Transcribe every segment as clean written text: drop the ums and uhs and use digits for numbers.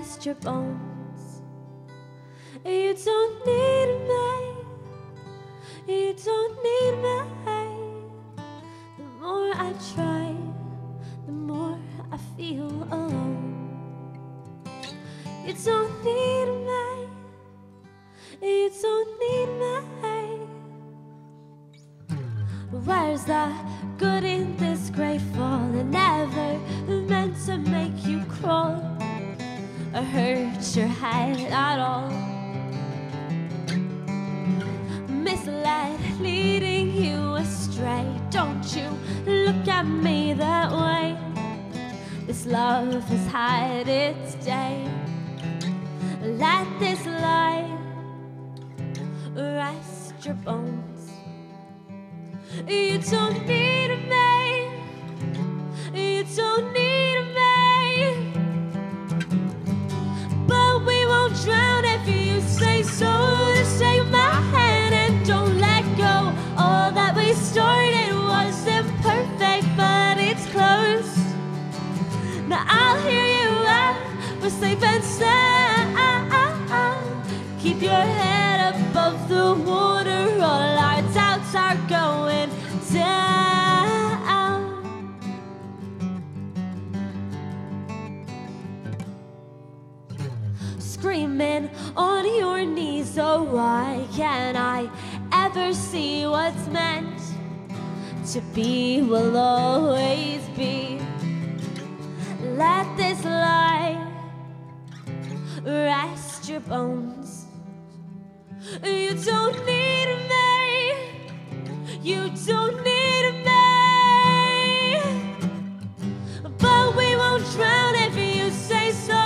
rest your bones. You don't need me, you don't need me. The more I try, the more I feel alone. You don't need me, you don't need me. Where's the good in this grateful? It never meant to make you crawl or hurt your head at all. Misled, leading you astray. Don't you look at me that way. This love has had its day. Let this lie rest your bones. You don't need me, you don't need me. But we won't drown if you say so. Just take my hand and don't let go. All that we started wasn't perfect, but it's close. Now I'll hear you out, we're safe and sound. Keep your head above the water, all our doubts are going down. Screaming on your knees, oh why can't I ever see what's meant to be will always be. Let this lie rest your bones. You don't need me, you don't need me. But we won't drown if you say so.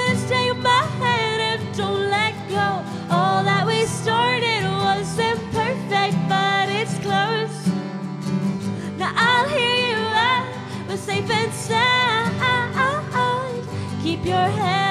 Just take my hand and don't let go. All that we started wasn't perfect, but it's close. Now I'll hear you out, we're safe and sound. Keep your head